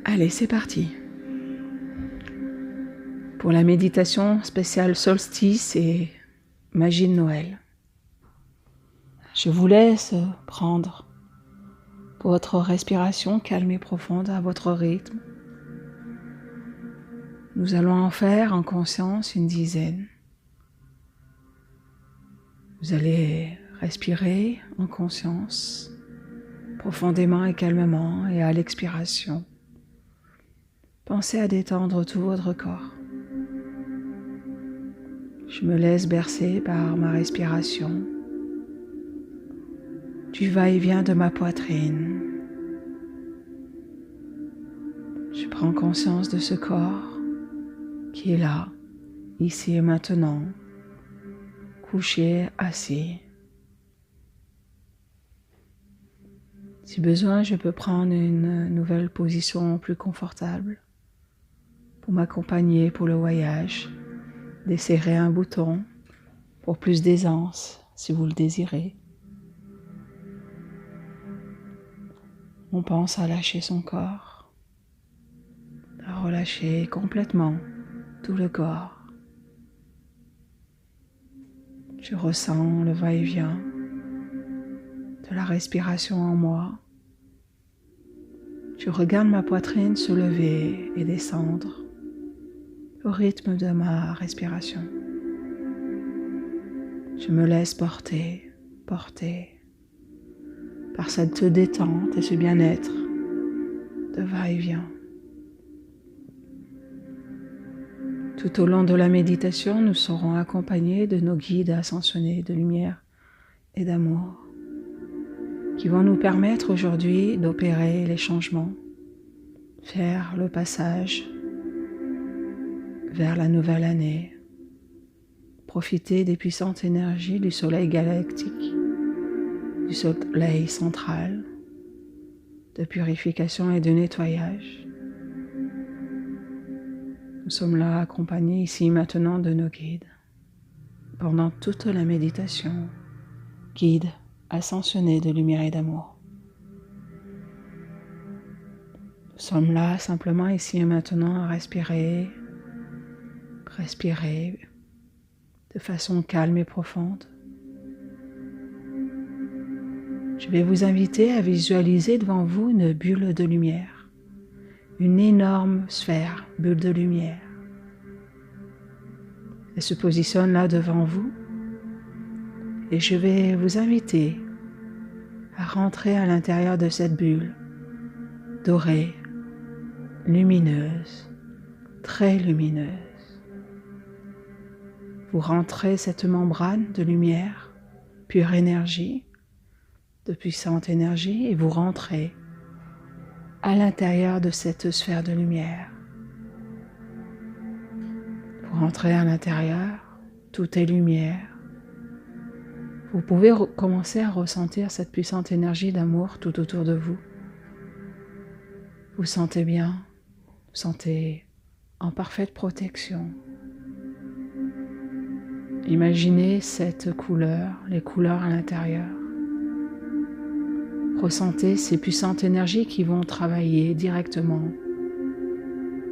Allez, c'est parti. Pour la méditation spéciale solstice et magie de Noël. Je vous laisse prendre votre respiration calme et profonde à votre rythme. Nous allons en faire en conscience une dizaine. Vous allez respirer en conscience, profondément et calmement, et à l'expiration, pensez à détendre tout votre corps. Je me laisse bercer par ma respiration, du va-et-vient de ma poitrine. Je prends conscience de ce corps qui est là, ici et maintenant, couché, assis. Si besoin, je peux prendre une nouvelle position plus confortable pour m'accompagner pour le voyage, desserrer un bouton pour plus d'aisance si vous le désirez. On pense à lâcher son corps, à relâcher complètement tout le corps. Je ressens le va-et-vient de la respiration en moi. Je regarde ma poitrine se lever et descendre au rythme de ma respiration. Je me laisse porter par cette détente et ce bien-être de va-et-vient. Tout au long de la méditation, nous serons accompagnés de nos guides ascensionnés de lumière et d'amour qui vont nous permettre aujourd'hui d'opérer les changements, faire le passage vers la nouvelle année, profiter des puissantes énergies du soleil galactique, du soleil central, de purification et de nettoyage. Nous sommes là accompagnés ici maintenant de nos guides. Pendant toute la méditation, guides ascensionnés de lumière et d'amour. Nous sommes là simplement ici et maintenant à respirer de façon calme et profonde. Je vais vous inviter à visualiser devant vous une bulle de lumière, une énorme sphère, bulle de lumière. Elle se positionne là devant vous et je vais vous inviter à rentrer à l'intérieur de cette bulle dorée, lumineuse, très lumineuse. Vous rentrez cette membrane de lumière, pure énergie, de puissante énergie, et vous rentrez à l'intérieur de cette sphère de lumière. Vous rentrez à l'intérieur, tout est lumière. Vous pouvez commencer à ressentir cette puissante énergie d'amour tout autour de vous. Vous sentez bien, vous sentez en parfaite protection. Imaginez cette couleur, les couleurs à l'intérieur. Ressentez ces puissantes énergies qui vont travailler directement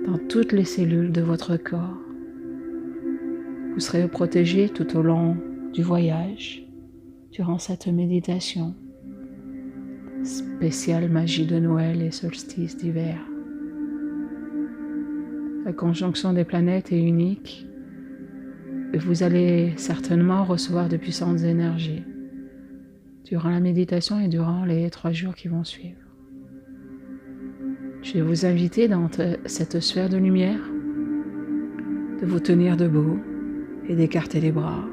dans toutes les cellules de votre corps. Vous serez protégé tout au long du voyage, durant cette méditation spéciale magie de Noël et solstice d'hiver. La conjonction des planètes est unique et vous allez certainement recevoir de puissantes énergies durant la méditation et durant les 3 jours qui vont suivre. Je vais vous inviter dans cette sphère de lumière de vous tenir debout et d'écarter les bras.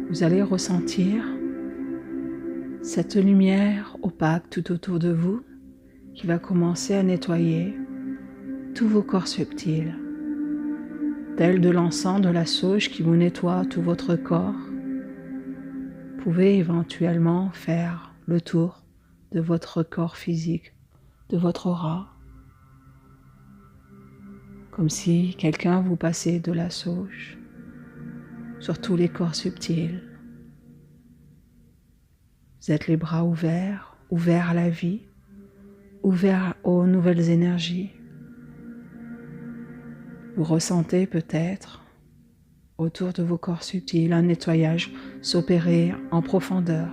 Vous allez ressentir cette lumière opaque tout autour de vous qui va commencer à nettoyer tous vos corps subtils, tel de l'encens de la sauge qui vous nettoie tout votre corps. Vous pouvez éventuellement faire le tour de votre corps physique, de votre aura, comme si quelqu'un vous passait de la sauge sur tous les corps subtils. Vous êtes les bras ouverts à la vie, ouvert aux nouvelles énergies. Vous ressentez peut-être autour de vos corps subtils un nettoyage s'opérer en profondeur,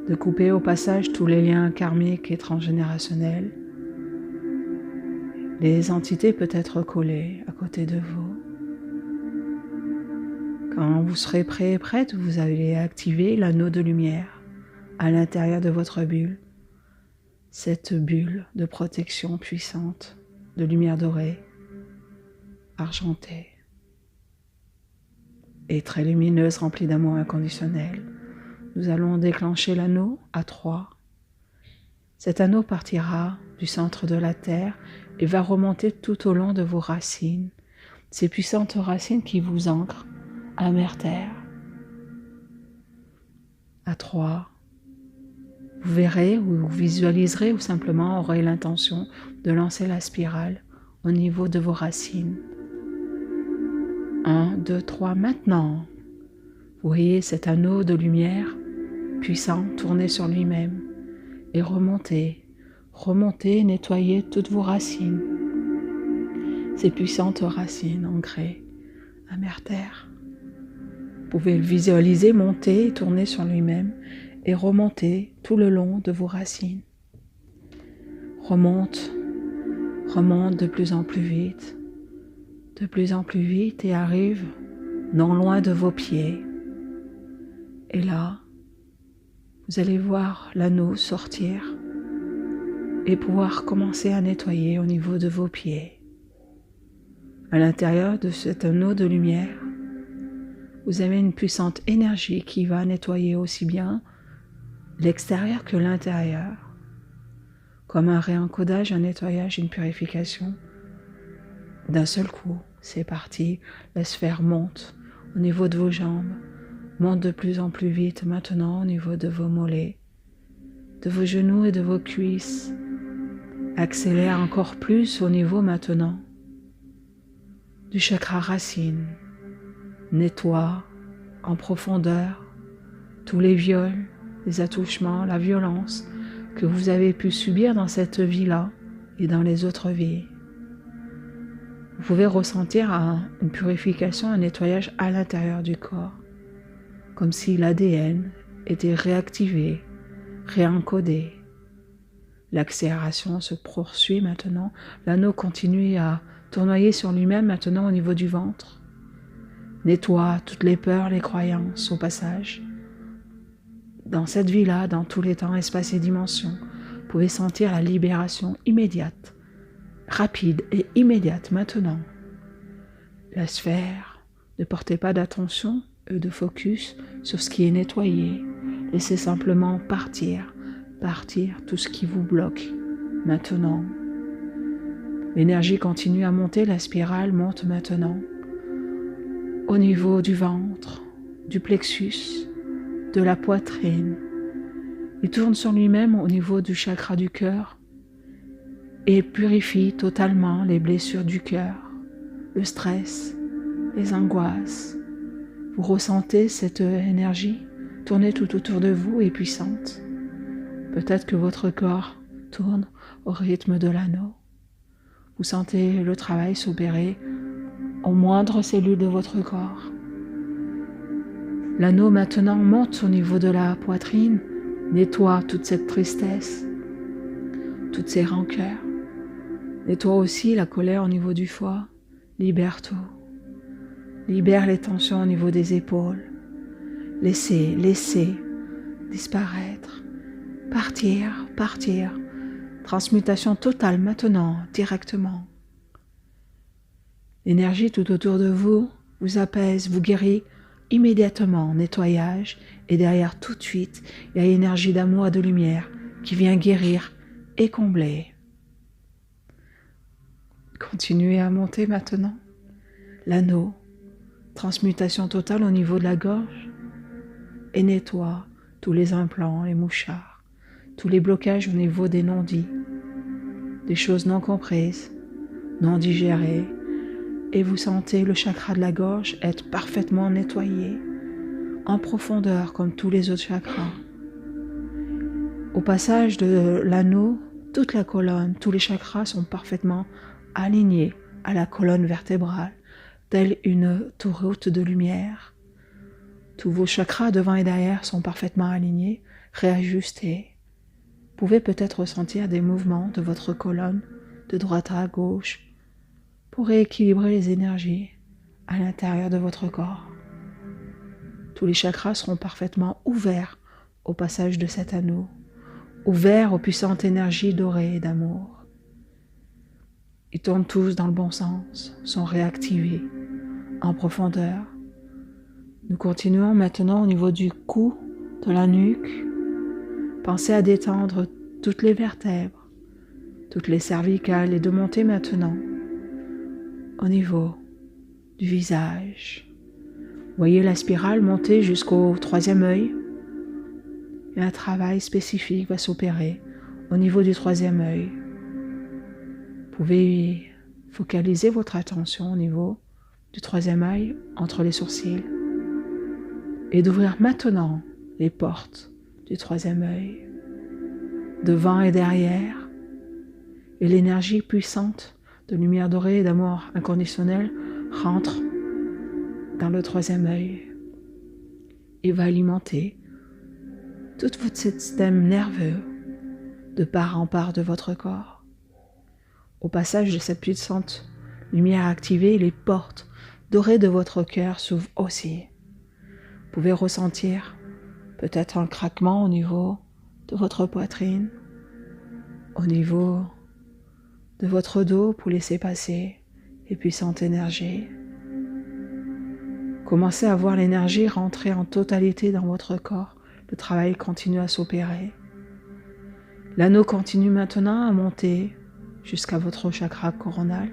de couper au passage tous les liens karmiques et transgénérationnels, les entités peut-être collées à côté de vous. Quand vous serez prêt et prête, vous allez activer l'anneau de lumière à l'intérieur de votre bulle, cette bulle de protection puissante, de lumière dorée, argentée et très lumineuse, remplie d'amour inconditionnel. Nous allons déclencher l'anneau à 3. Cet anneau partira du centre de la terre et va remonter tout au long de vos racines, ces puissantes racines qui vous ancrent à Mère Terre. À 3, vous verrez ou vous visualiserez ou simplement aurez l'intention de lancer la spirale au niveau de vos racines. 1, 2, 3, maintenant. Vous voyez cet anneau de lumière puissant tourner sur lui-même et remonter, nettoyer toutes vos racines. Ces puissantes racines ancrées à Mère Terre. Vous pouvez le visualiser monter, tourner sur lui-même et remonter tout le long de vos racines. Remonte de plus en plus vite et arrive non loin de vos pieds. Et là, vous allez voir l'anneau sortir et pouvoir commencer à nettoyer au niveau de vos pieds. À l'intérieur de cet anneau de lumière, vous avez une puissante énergie qui va nettoyer aussi bien l'extérieur que l'intérieur, comme un réencodage, un nettoyage, une purification. D'un seul coup, c'est parti, la sphère monte au niveau de vos jambes, monte de plus en plus vite maintenant au niveau de vos mollets, de vos genoux et de vos cuisses, accélère encore plus au niveau maintenant du chakra racine, nettoie en profondeur tous les viols, les attouchements, la violence que vous avez pu subir dans cette vie-là et dans les autres vies. Vous pouvez ressentir une purification, un nettoyage à l'intérieur du corps, comme si l'ADN était réactivé, réencodé. L'accélération se poursuit maintenant, l'anneau continue à tournoyer sur lui-même maintenant au niveau du ventre. Nettoie toutes les peurs, les croyances au passage. Dans cette vie-là, dans tous les temps, espaces et dimensions, vous pouvez sentir la libération immédiate, rapide et immédiate maintenant. La sphère, ne portez pas d'attention et de focus sur ce qui est nettoyé. Laissez simplement partir tout ce qui vous bloque maintenant. L'énergie continue à monter, la spirale monte maintenant au niveau du ventre, du plexus, de la poitrine. Il tourne sur lui-même au niveau du chakra du cœur et purifie totalement les blessures du cœur, le stress, les angoisses. Vous ressentez cette énergie tourner tout autour de vous et puissante. Peut-être que votre corps tourne au rythme de l'anneau. Vous sentez le travail s'opérer aux moindres cellules de votre corps. L'anneau maintenant monte au niveau de la poitrine, nettoie toute cette tristesse, toutes ces rancœurs. Nettoie aussi la colère au niveau du foie, libère tout. Libère les tensions au niveau des épaules. Laissez disparaître, partir. Transmutation totale maintenant, directement. L'énergie tout autour de vous vous apaise, vous guérit immédiatement, nettoyage, et derrière tout de suite, il y a l'énergie d'amour et de lumière qui vient guérir et combler. Continuez à monter maintenant. L'anneau, transmutation totale au niveau de la gorge, et nettoie tous les implants, les mouchards, tous les blocages au niveau des non-dits, des choses non comprises, non digérées, et vous sentez le chakra de la gorge être parfaitement nettoyé, en profondeur comme tous les autres chakras. Au passage de l'anneau, toute la colonne, tous les chakras sont parfaitement alignés à la colonne vertébrale, telle une autoroute de lumière. Tous vos chakras devant et derrière sont parfaitement alignés, réajustés. Vous pouvez peut-être ressentir des mouvements de votre colonne de droite à gauche pour rééquilibrer les énergies à l'intérieur de votre corps. Tous les chakras seront parfaitement ouverts au passage de cet anneau, ouverts aux puissantes énergies dorées d'amour. Ils tournent tous dans le bon sens, sont réactivés en profondeur. Nous continuons maintenant au niveau du cou, de la nuque. Pensez à détendre toutes les vertèbres, toutes les cervicales et de monter maintenant au niveau du visage. Voyez la spirale monter jusqu'au troisième œil et un travail spécifique va s'opérer au niveau du troisième œil. Vous pouvez focaliser votre attention au niveau du troisième œil entre les sourcils et d'ouvrir maintenant les portes du troisième œil, devant et derrière, et l'énergie puissante de lumière dorée et d'amour inconditionnel rentre dans le troisième œil et va alimenter tout votre système nerveux de part en part de votre corps. Au passage de cette puissante lumière activée, les portes dorées de votre cœur s'ouvrent aussi. Vous pouvez ressentir peut-être un craquement au niveau de votre poitrine, au niveau de votre dos pour laisser passer les puissantes énergies. Commencez à voir l'énergie rentrer en totalité dans votre corps. Le travail continue à s'opérer. L'anneau continue maintenant à monter jusqu'à votre chakra coronal,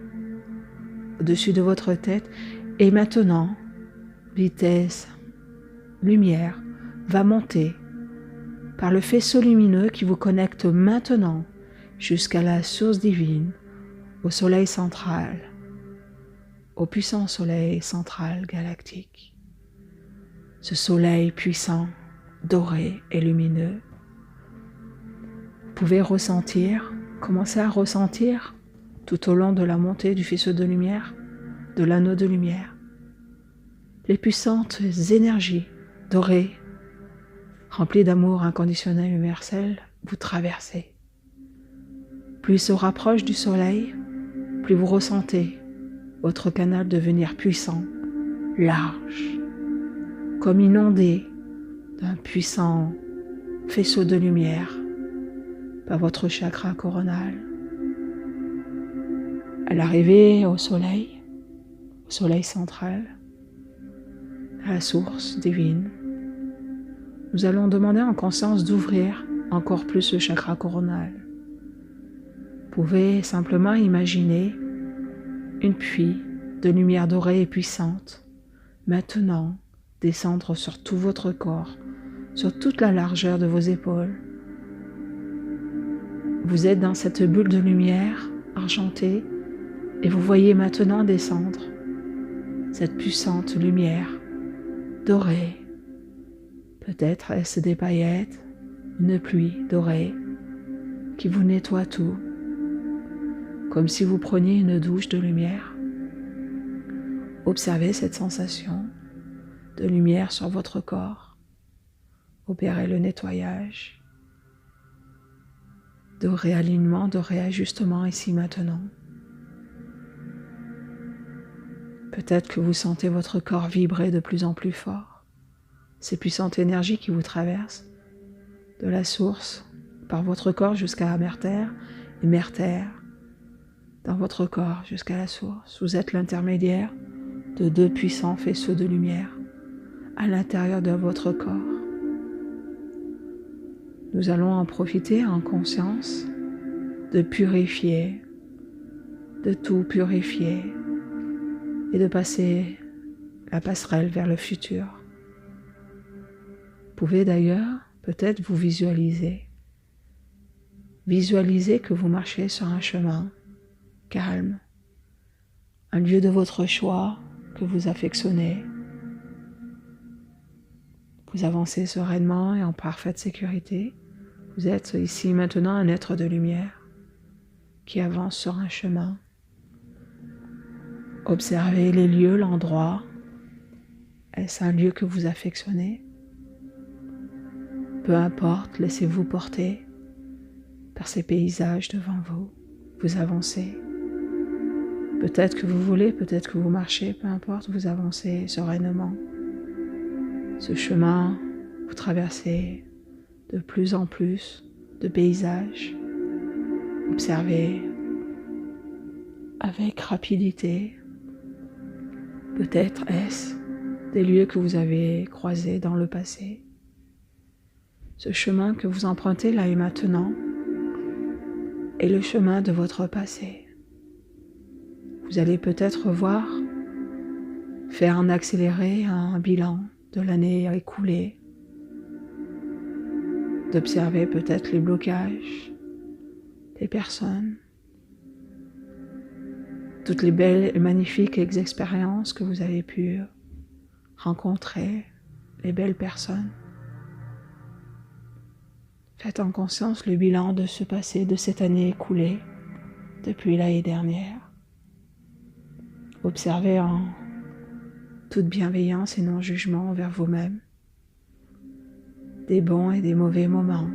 au-dessus de votre tête. Et maintenant, vitesse, lumière, va monter par le faisceau lumineux qui vous connecte maintenant jusqu'à la source divine, au soleil central, au puissant soleil central galactique. Ce soleil puissant, doré et lumineux. Vous pouvez ressentir, commencer à ressentir tout au long de la montée du faisceau de lumière, de l'anneau de lumière, les puissantes énergies dorées, remplies d'amour inconditionnel et universel, vous traversez. Plus il se rapproche du soleil, plus vous ressentez votre canal devenir puissant, large, comme inondé d'un puissant faisceau de lumière par votre chakra coronal. À l'arrivée au soleil central, à la source divine, nous allons demander en conscience d'ouvrir encore plus le chakra coronal. Vous pouvez simplement imaginer une pluie de lumière dorée et puissante maintenant descendre sur tout votre corps, sur toute la largeur de vos épaules. Vous êtes dans cette bulle de lumière argentée et vous voyez maintenant descendre cette puissante lumière dorée. Peut-être est-ce des paillettes, une pluie dorée qui vous nettoie tout, comme si vous preniez une douche de lumière. Observez cette sensation de lumière sur votre corps. Opérez le nettoyage, de réalignement, de réajustement ici maintenant. Peut-être que vous sentez votre corps vibrer de plus en plus fort. Ces puissantes énergies qui vous traversent de la source par votre corps jusqu'à Mère-Terre et Mère-Terre dans votre corps jusqu'à la source. Vous êtes l'intermédiaire de deux puissants faisceaux de lumière à l'intérieur de votre corps. Nous allons en profiter en conscience de purifier, de tout purifier et de passer la passerelle vers le futur. Vous pouvez d'ailleurs peut-être vous visualiser. Visualisez que vous marchez sur un chemin calme, un lieu de votre choix que vous affectionnez. Vous avancez sereinement et en parfaite sécurité Vous êtes ici maintenant un être de lumière qui avance sur un chemin. Observez les lieux, l'endroit. Est-ce un lieu que vous affectionnez? Peu importe, laissez-vous porter par ces paysages devant vous. Vous avancez. Peut-être que vous voulez, peut-être que vous marchez, peu importe, vous avancez sereinement. Ce chemin, vous traversez de plus en plus de paysages. Observez avec rapidité. Peut-être est-ce des lieux que vous avez croisés dans le passé. Ce chemin que vous empruntez là et maintenant est le chemin de votre passé. Vous allez peut-être voir, faire en accéléré un bilan de l'année écoulée, d'observer peut-être les blocages, les personnes, toutes les belles et magnifiques expériences que vous avez pu rencontrer, les belles personnes. Faites en conscience le bilan de ce passé, de cette année écoulée, depuis l'année dernière. Observez en toute bienveillance et non-jugement envers vous-même des bons et des mauvais moments.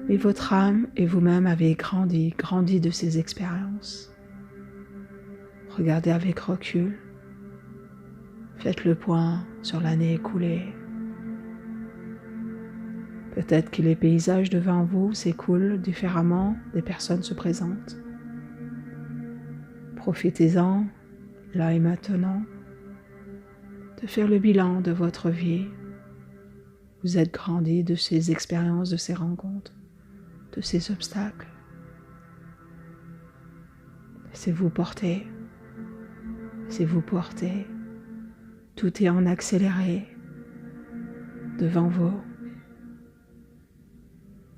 Mais votre âme et vous-même avez grandi de ces expériences. Regardez avec recul. Faites le point sur l'année écoulée. Peut-être que les paysages devant vous s'écoulent différemment, des personnes se présentent. Profitez-en, là et maintenant, de faire le bilan de votre vie. Vous êtes grandi de ces expériences, de ces rencontres, de ces obstacles. Laissez-vous porter. Laissez-vous porter. Tout est en accéléré devant vous.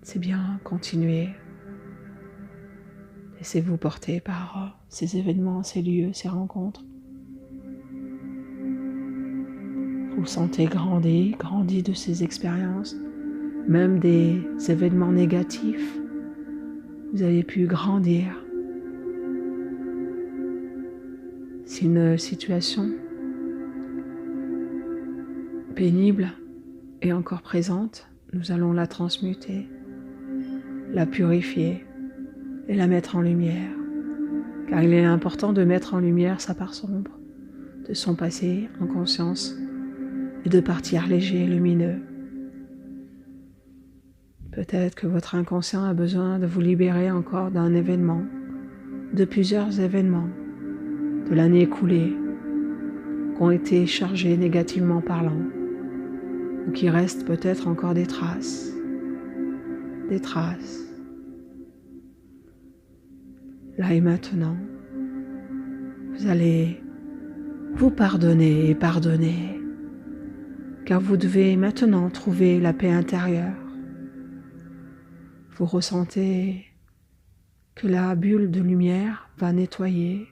C'est bien, continuez. Laissez-vous porter par ces événements, ces lieux, ces rencontres. Vous sentez grandi de ces expériences, même des événements négatifs. Vous avez pu grandir. Si une situation pénible est encore présente, nous allons la transmuter, la purifier et la mettre en lumière. Car il est important de mettre en lumière sa part sombre, de son passé en conscience et de partir léger, lumineux. Peut-être que votre inconscient a besoin de vous libérer encore d'un événement, de plusieurs événements de l'année écoulée qui ont été chargés négativement parlant, ou qui restent peut-être encore des traces. Là et maintenant, vous allez vous pardonner et pardonner, car vous devez maintenant trouver la paix intérieure. Vous ressentez que la bulle de lumière va nettoyer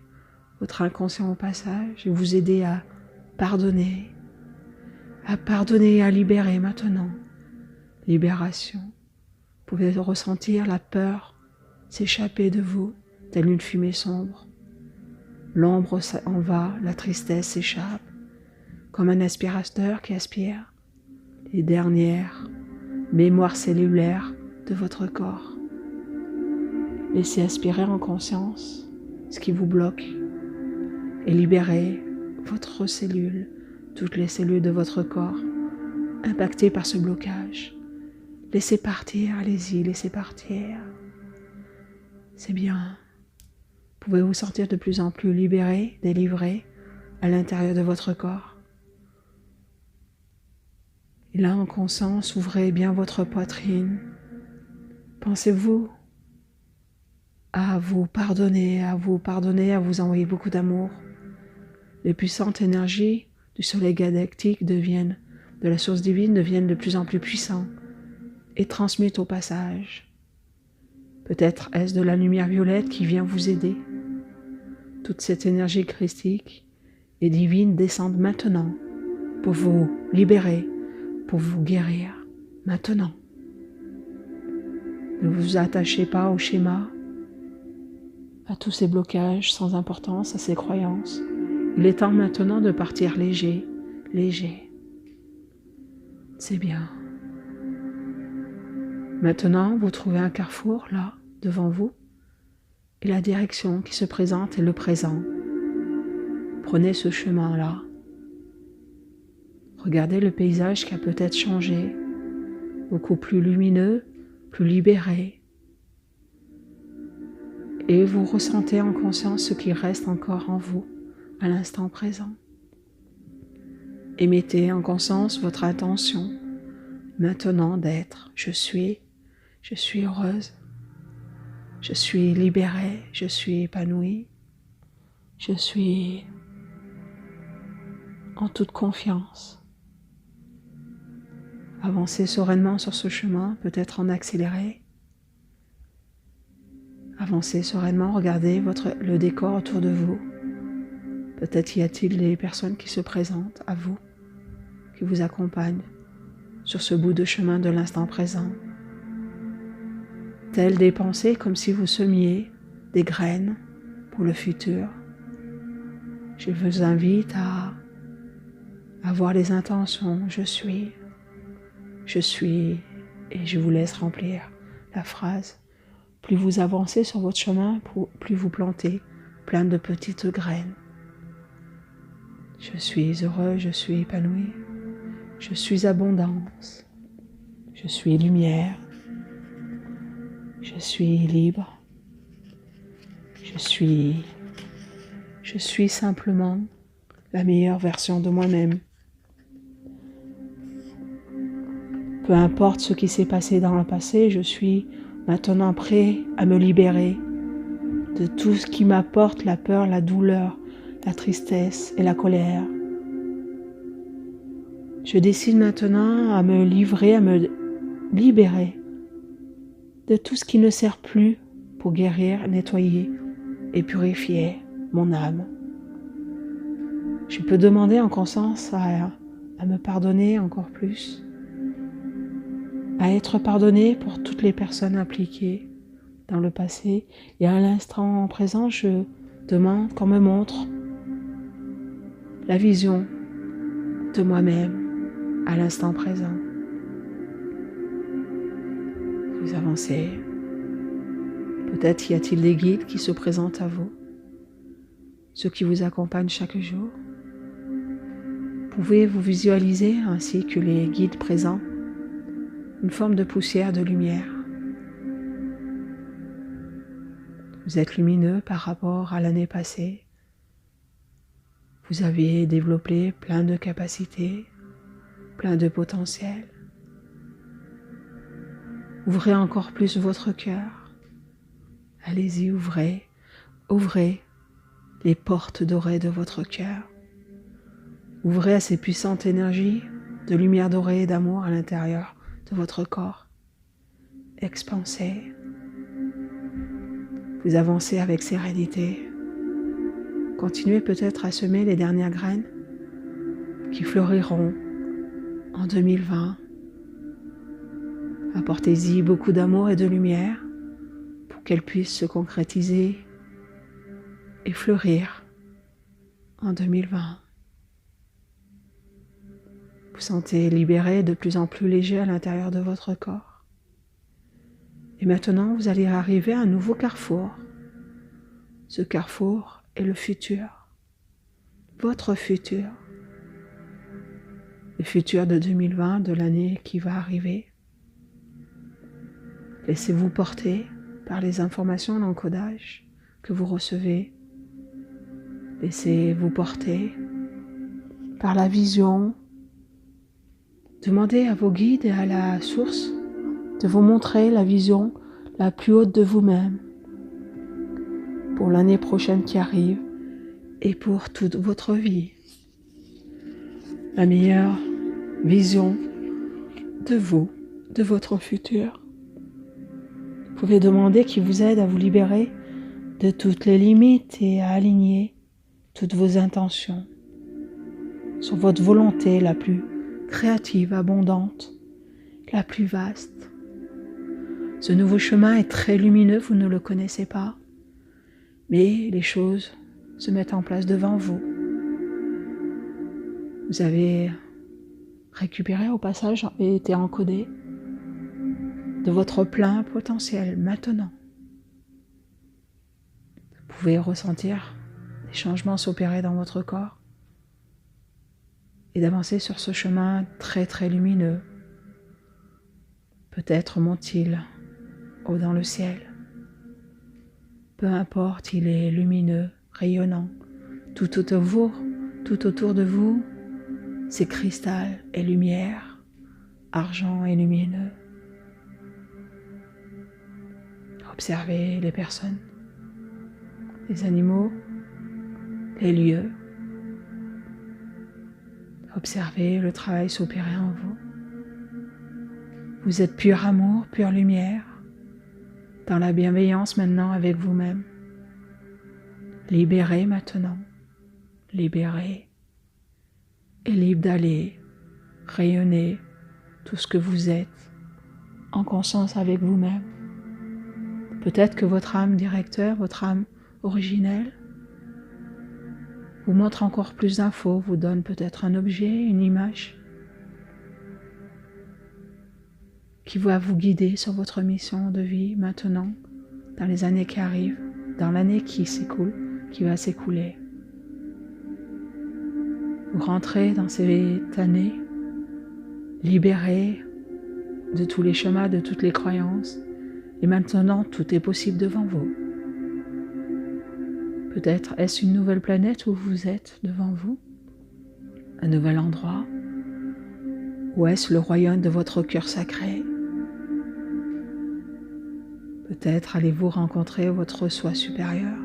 votre inconscient au passage et vous aider à pardonner et à libérer maintenant. Libération. Vous pouvez ressentir la peur s'échapper de vous, telle une fumée sombre. L'ombre en va, la tristesse s'échappe, comme un aspirateur qui aspire les dernières mémoires cellulaires de votre corps. Laissez aspirer en conscience ce qui vous bloque et libérez votre cellule, toutes les cellules de votre corps impactées par ce blocage. Laissez partir, allez-y, laissez partir. C'est bien. Pouvez vous sentir de plus en plus libéré, délivré à l'intérieur de votre corps. Et là, en conscience, ouvrez bien votre poitrine. Pensez-vous à vous pardonner, à vous envoyer beaucoup d'amour. Les puissantes énergies du soleil galactique de la source divine deviennent de plus en plus puissants et transmutent au passage. Peut-être est-ce de la lumière violette qui vient vous aider. Toute cette énergie christique et divine descend maintenant pour vous libérer, pour vous guérir maintenant. Ne vous attachez pas au schéma, à tous ces blocages sans importance, à ces croyances. Il est temps maintenant de partir léger, léger. C'est bien. Maintenant, vous trouvez un carrefour là, devant vous, et la direction qui se présente est le présent. Prenez ce chemin-là. Regardez le paysage qui a peut-être changé, beaucoup plus lumineux, plus libéré. Et vous ressentez en conscience ce qui reste encore en vous à l'instant présent. Émettez en conscience votre intention maintenant d'être « je suis heureuse, je suis libérée, je suis épanouie, je suis en toute confiance ». Avancez sereinement sur ce chemin, peut-être en accéléré. Avancez sereinement, regardez le décor autour de vous. Peut-être y a-t-il des personnes qui se présentent à vous, qui vous accompagnent sur ce bout de chemin de l'instant présent. Telles des pensées comme si vous semiez des graines pour le futur. Je vous invite à avoir les intentions « je suis », et je vous laisse remplir la phrase. Plus vous avancez sur votre chemin, plus vous plantez plein de petites graines. Je suis heureux, je suis épanoui, je suis abondance, je suis lumière, je suis libre, je suis simplement la meilleure version de moi-même. Peu importe ce qui s'est passé dans le passé, je suis maintenant prêt à me libérer de tout ce qui m'apporte la peur, la douleur, la tristesse et la colère. Je décide maintenant à me livrer, à me libérer de tout ce qui ne sert plus pour guérir, nettoyer et purifier mon âme. Je peux demander en conscience à me pardonner encore plus, à être pardonné pour toutes les personnes impliquées dans le passé, et à l'instant présent, je demande qu'on me montre la vision de moi-même à l'instant présent. Vous avancez. Peut-être y a-t-il des guides qui se présentent à vous, ceux qui vous accompagnent chaque jour. Pouvez vous visualiser, ainsi que les guides présents, une forme de poussière de lumière. Vous êtes lumineux par rapport à l'année passée. Vous avez développé plein de capacités, plein de potentiel. Ouvrez encore plus votre cœur. Allez-y, ouvrez les portes dorées de votre cœur. Ouvrez à ces puissantes énergies de lumière dorée et d'amour à l'intérieur de votre corps. Expansez. Vous avancez avec sérénité. Continuez peut-être à semer les dernières graines qui fleuriront en 2020. Apportez-y beaucoup d'amour et de lumière pour qu'elles puissent se concrétiser et fleurir en 2020. Vous sentez libéré, de plus en plus léger à l'intérieur de votre corps. Et maintenant, vous allez arriver à un nouveau carrefour. Ce carrefour est le futur. Votre futur. Le futur de 2020, de l'année qui va arriver. Laissez-vous porter par les informations d'encodage que vous recevez. Laissez-vous porter par la vision. Demandez à vos guides et à la source de vous montrer la vision la plus haute de vous-même pour l'année prochaine qui arrive et pour toute votre vie. La meilleure vision de vous, de votre futur. Vous pouvez demander qu'il vous aide à vous libérer de toutes les limites et à aligner toutes vos intentions sur votre volonté la plus créative, abondante, la plus vaste, Ce nouveau chemin est très lumineux, vous ne le connaissez pas, mais les choses se mettent en place devant vous. Vous avez récupéré au passage et été encodé de votre plein potentiel maintenant. Vous pouvez ressentir des changements s'opérer dans votre corps et d'avancer sur ce chemin très très lumineux. Peut-être monte-t-il haut dans le ciel. Peu importe, il est lumineux, rayonnant. Tout autour de vous, c'est cristal et lumière, argent et lumineux. Observez les personnes, les animaux, les lieux. Observez le travail s'opérer en vous. Vous êtes pur amour, pure lumière, dans la bienveillance maintenant avec vous-même. Libéré maintenant, libéré et libre d'aller rayonner tout ce que vous êtes en conscience avec vous-même. Peut-être que votre âme directeur, votre âme originelle, vous montre encore plus d'infos, vous donne peut-être un objet, une image qui va vous guider sur votre mission de vie maintenant, dans les années qui arrivent, dans l'année qui s'écoule, qui va s'écouler. Vous rentrez dans cette année libéré de tous les schémas, de toutes les croyances, et maintenant tout est possible devant vous. Peut-être est-ce une nouvelle planète où vous êtes devant vous, un nouvel endroit, ou est-ce le royaume de votre cœur sacré? Peut-être allez-vous rencontrer votre soi supérieur.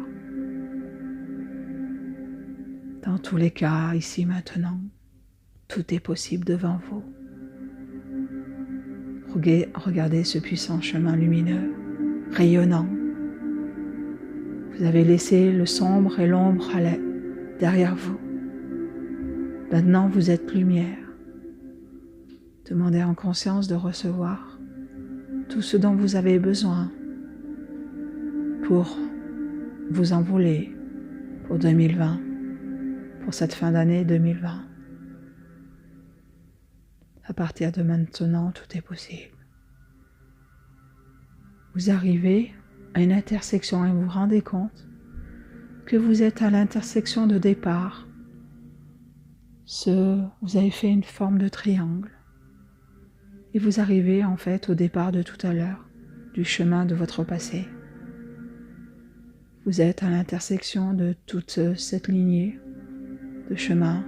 Dans tous les cas, ici maintenant, tout est possible devant vous. Regardez ce puissant chemin lumineux, rayonnant. Vous avez laissé le sombre et l'ombre derrière vous. Maintenant, vous êtes lumière. Demandez en conscience de recevoir tout ce dont vous avez besoin pour vous envoler pour 2020, pour cette fin d'année 2020. À partir de maintenant, tout est possible. Vous arrivez à une intersection et vous vous rendez compte que vous êtes à l'intersection de départ. Vous avez fait une forme de triangle et vous arrivez en fait au départ de tout à l'heure, du chemin de votre passé. Vous êtes à l'intersection de toute cette lignée de chemin.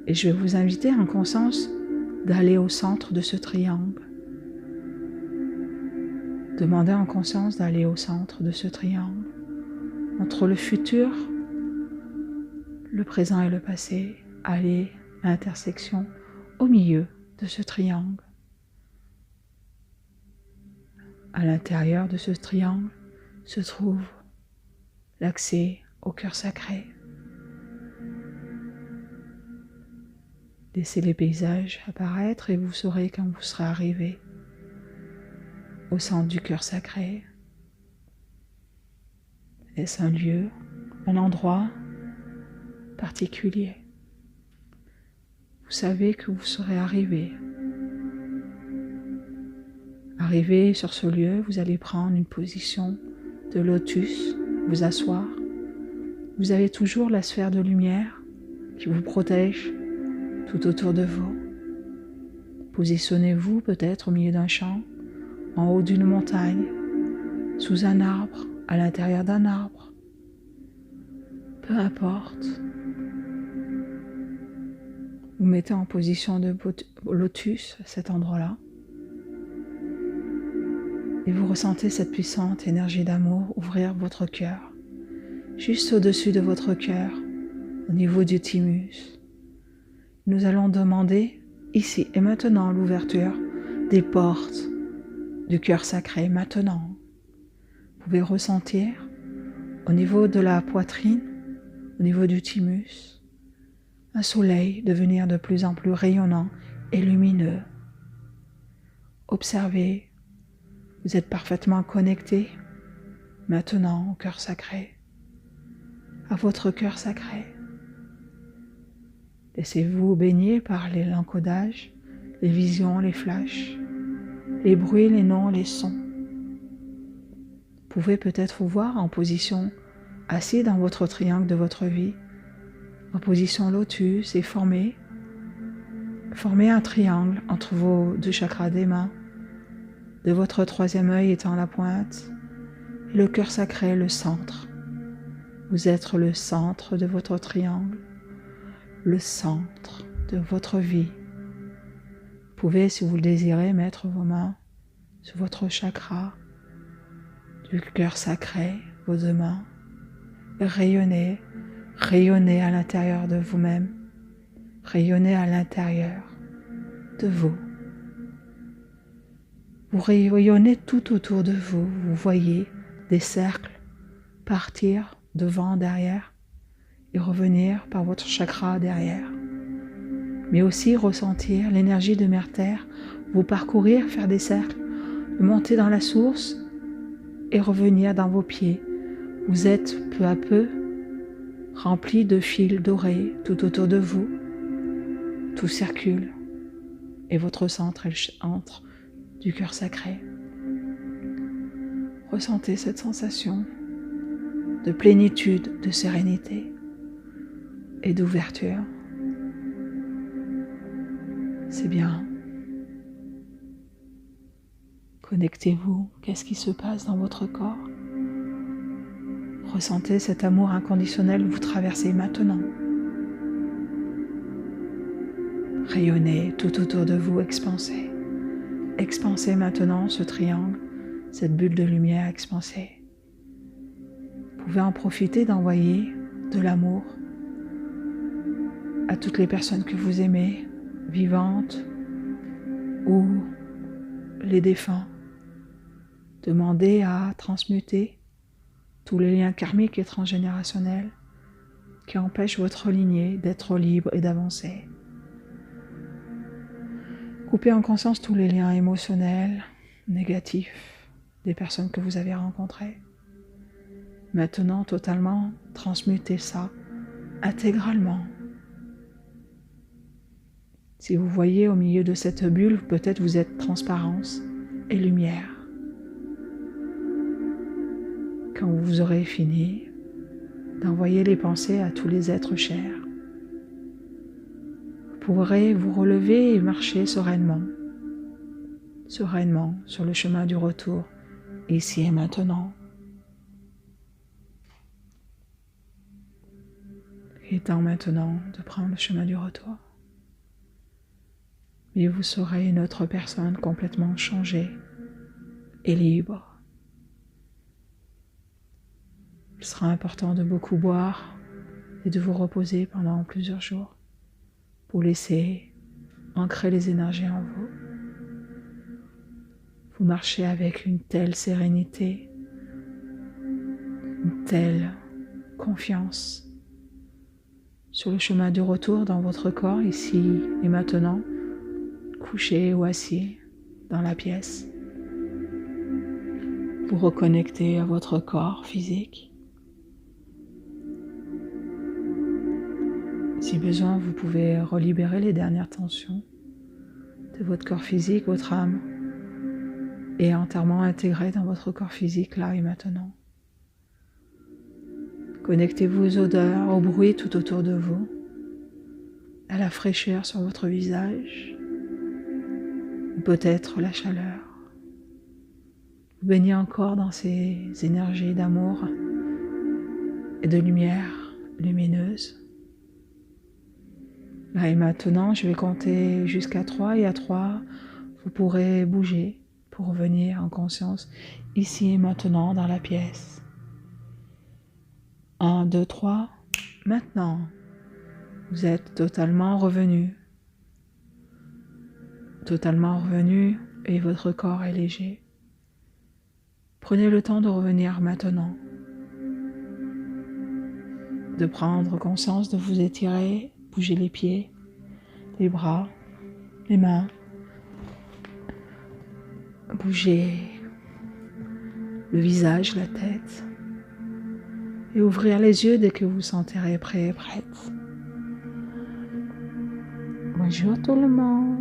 Et je vais vous inviter en conscience d'aller au centre de ce triangle. Demandez en conscience d'aller au centre de ce triangle, entre le futur, le présent et le passé. Allez à l'intersection, au milieu de ce triangle. À l'intérieur de ce triangle se trouve l'accès au cœur sacré. Laissez les paysages apparaître et vous saurez quand vous serez arrivé au centre du cœur sacré. Est-ce un lieu, un endroit particulier? Vous savez que vous serez arrivé. Arrivé sur ce lieu, vous allez prendre une position de lotus, vous asseoir. Vous avez toujours la sphère de lumière qui vous protège tout autour de vous. Positionnez-vous peut-être au milieu d'un champ, en haut d'une montagne, sous un arbre, à l'intérieur d'un arbre. Peu importe. Vous mettez en position de lotus à cet endroit-là. Et vous ressentez cette puissante énergie d'amour ouvrir votre cœur, juste au-dessus de votre cœur, au niveau du thymus. Nous allons demander ici et maintenant l'ouverture des portes du cœur sacré maintenant. Vous pouvez ressentir au niveau de la poitrine, au niveau du thymus, un soleil devenir de plus en plus rayonnant et lumineux. Observez Vous êtes parfaitement connecté maintenant au cœur sacré, à votre cœur sacré. Laissez-vous baigner par l'encodage, les visions, les flashs, les bruits, les noms, les sons. Vous pouvez peut-être vous voir en position assis dans votre triangle de votre vie, en position lotus et formez un triangle entre vos deux chakras des mains, de votre troisième œil étant la pointe, et le cœur sacré, le centre. Vous êtes le centre de votre triangle, le centre de votre vie. Vous pouvez, si vous le désirez, mettre vos mains sur votre chakra du cœur sacré, vos deux mains, et rayonnez à l'intérieur de vous-même, rayonnez à l'intérieur de vous. Vous rayonnez tout autour de vous, vous voyez des cercles partir devant, derrière, et revenir par votre chakra derrière. Mais aussi ressentir l'énergie de Mère Terre, vous parcourir, faire des cercles, monter dans la source et revenir dans vos pieds. Vous êtes peu à peu rempli de fils dorés tout autour de vous. Tout circule et votre centre est le centre du cœur sacré. Ressentez cette sensation de plénitude, de sérénité et d'ouverture. C'est bien. Connectez-vous. Qu'est-ce qui se passe dans votre corps? Ressentez cet amour inconditionnel que vous traversez maintenant. Rayonnez tout autour de vous, expansez. Expansez maintenant ce triangle, cette bulle de lumière expansée. Vous pouvez en profiter d'envoyer de l'amour à toutes les personnes que vous aimez, vivantes ou les défunts. Demandez à transmuter tous les liens karmiques et transgénérationnels qui empêchent votre lignée d'être libre et d'avancer. Coupez en conscience tous les liens émotionnels, négatifs des personnes que vous avez rencontrées. Maintenant, totalement, transmutez ça intégralement. Si vous voyez au milieu de cette bulle, peut-être vous êtes transparence et lumière. Quand vous aurez fini d'envoyer les pensées à tous les êtres chers, vous pourrez vous relever et marcher sereinement sur le chemin du retour, ici et maintenant. Il est temps maintenant de prendre le chemin du retour. Mais vous serez une autre personne complètement changée et libre. Il sera important de beaucoup boire et de vous reposer pendant plusieurs jours pour laisser ancrer les énergies en vous. Vous marchez avec une telle sérénité, une telle confiance sur le chemin du retour dans votre corps, ici et maintenant, couché ou assis dans la pièce. Vous reconnectez à votre corps physique. Si besoin, vous pouvez relibérer les dernières tensions de votre corps physique, votre âme, et entièrement intégrer dans votre corps physique là et maintenant. Connectez-vous aux odeurs, aux bruits tout autour de vous, à la fraîcheur sur votre visage, ou peut-être la chaleur. Vous baignez encore dans ces énergies d'amour et de lumière lumineuse. Là et maintenant, je vais compter jusqu'à 3 et à 3, vous pourrez bouger pour revenir en conscience ici et maintenant dans la pièce. 1, 2, 3, maintenant, vous êtes totalement revenu et votre corps est léger. Prenez le temps de revenir maintenant, de prendre conscience, de vous étirer, bouger les pieds, les bras, les mains, bouger le visage, la tête. Et ouvrir les yeux dès que vous sentirez prêt et prête. Bonjour tout le monde.